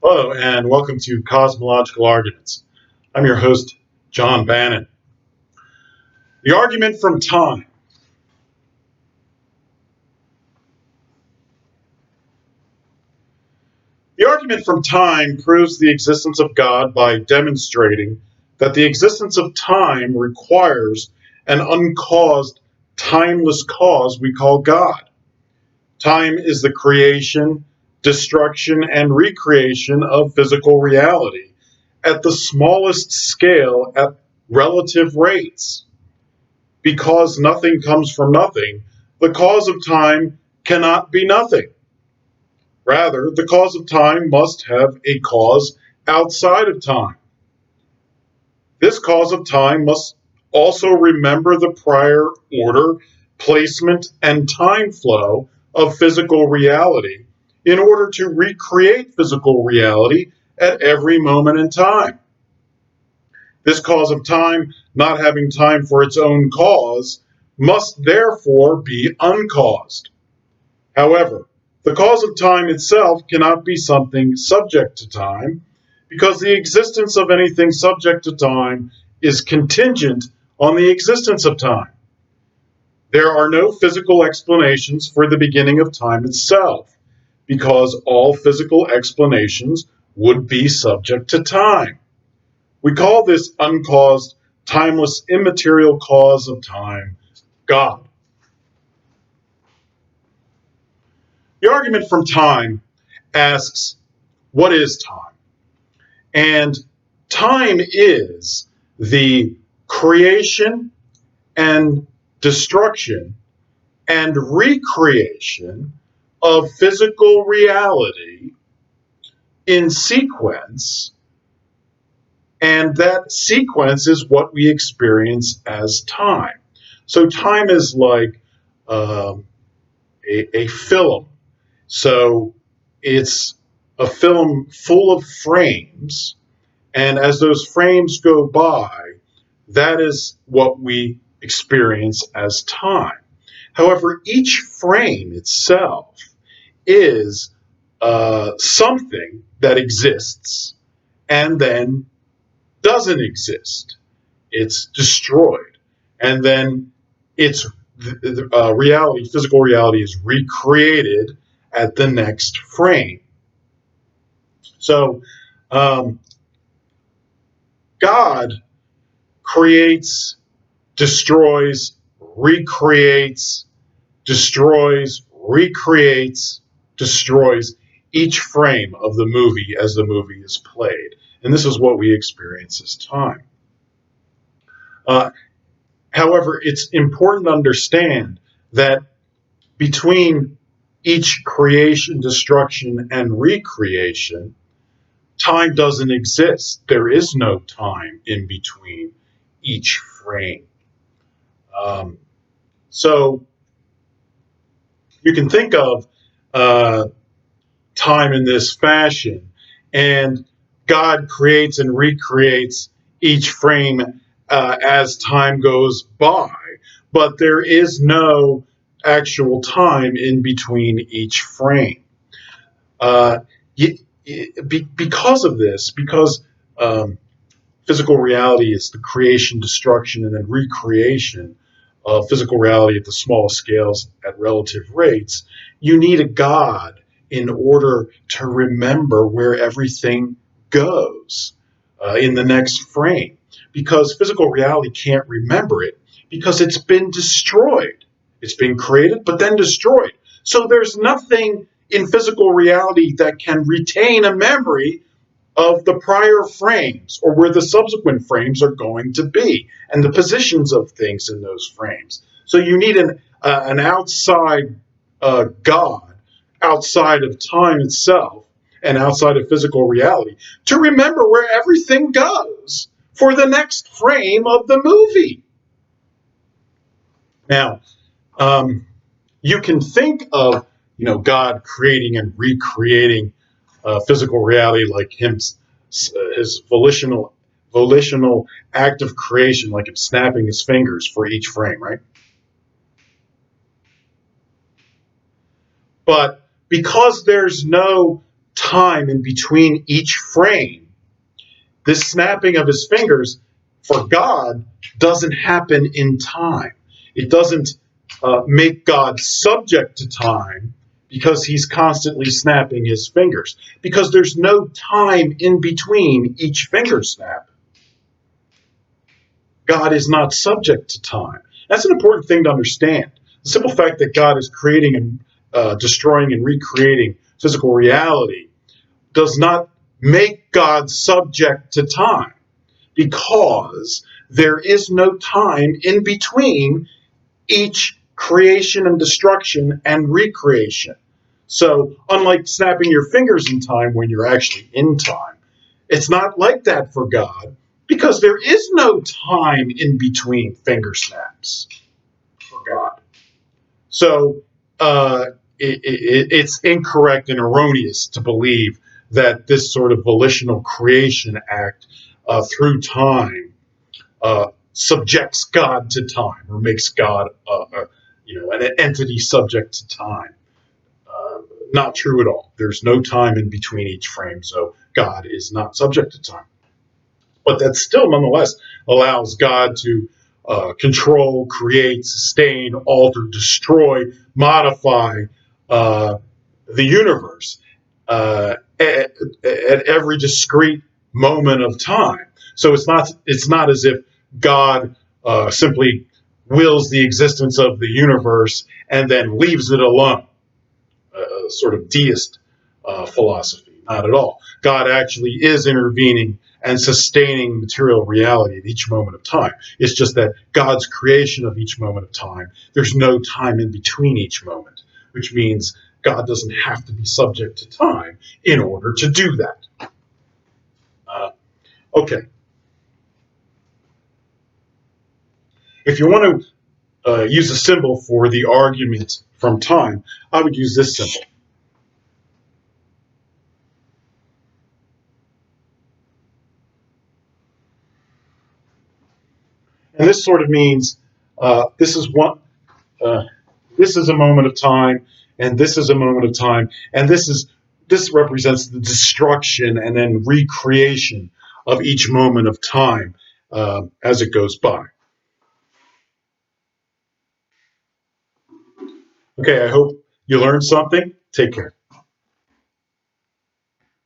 Hello, and welcome to Cosmological Arguments. I'm your host, John Bannan. The argument from time. The argument from time proves the existence of God by demonstrating that the existence of time requires an uncaused, timeless cause we call God. Time is the creation, destruction, and recreation of physical reality at the smallest scale at relative rates. Because nothing comes from nothing, the cause of time cannot be nothing. Rather, the cause of time must have a cause outside of time. This cause of time must also remember the prior order, placement, and time flow of physical reality in order to recreate physical reality at every moment in time. This cause of time, not having time for its own cause, must therefore be uncaused. However, the cause of time itself cannot be something subject to time, because the existence of anything subject to time is contingent on the existence of time. There are no physical explanations for the beginning of time itself, because all physical explanations would be subject to time. We call this uncaused, timeless, immaterial cause of time God. The argument from time asks, what is time? And time is the creation and destruction and recreation of physical reality in sequence, and that sequence is what we experience as time. So time is like a film. So it's a film full of frames, and as those frames go by, that is what we experience as time. However, each frame itself is something that exists and then doesn't exist. It's destroyed, and then its reality, physical reality, is recreated at the next frame. So, God creates, destroys, recreates, destroys, recreates, destroys each frame of the movie as the movie is played. And this is what we experience as time. However, it's important to understand that between each creation, destruction, and recreation, time doesn't exist. There is no time in between each frame. So you can think of time in this fashion, and God creates and recreates each frame as time goes by, but there is no actual time in between each frame. Because of this, because physical reality is the creation, destruction, and then recreation of physical reality at the smallest scales at relative rates, you need a God in order to remember where everything goes in the next frame. Because physical reality can't remember it because it's been destroyed. It's been created, but then destroyed. So there's nothing in physical reality that can retain a memory of the prior frames or where the subsequent frames are going to be and the positions of things in those frames. So you need an outside God, outside of time itself and outside of physical reality, to remember where everything goes for the next frame of the movie. Now, you can think of God creating and recreating physical reality like his volitional act of creation, like him snapping his fingers for each frame, right? But because there's no time in between each frame. This snapping of his fingers for God doesn't happen in time. It doesn't make God subject to time because he's constantly snapping his fingers, because there's no time in between each finger snap. God is not subject to time. That's an important thing to understand. The simple fact that God is creating and destroying and recreating physical reality does not make God subject to time, because there is no time in between each creation and destruction and recreation. So, unlike snapping your fingers in time when you're actually in time, it's not like that for God, because there is no time in between finger snaps for God. So, it's incorrect and erroneous to believe that this sort of volitional creation act through time subjects God to time, or makes God, an entity subject to time. Not true at all. There's no time in between each frame, so God is not subject to time. But that still, nonetheless, allows God to control, create, sustain, alter, destroy, modify the universe at every discrete moment of time. So it's not as if God simply wills the existence of the universe and then leaves it alone. Sort of deist philosophy. Not at all. God actually is intervening and sustaining material reality at each moment of time. It's just that God's creation of each moment of time, there's no time in between each moment, which means God doesn't have to be subject to time in order to do that. Okay. If you want to use a symbol for the argument from time, I would use this symbol. And this sort of means this is one. This is a moment of time, and this is a moment of time, and this represents the destruction and then recreation of each moment of time as it goes by. Okay, I hope you learned something. Take care.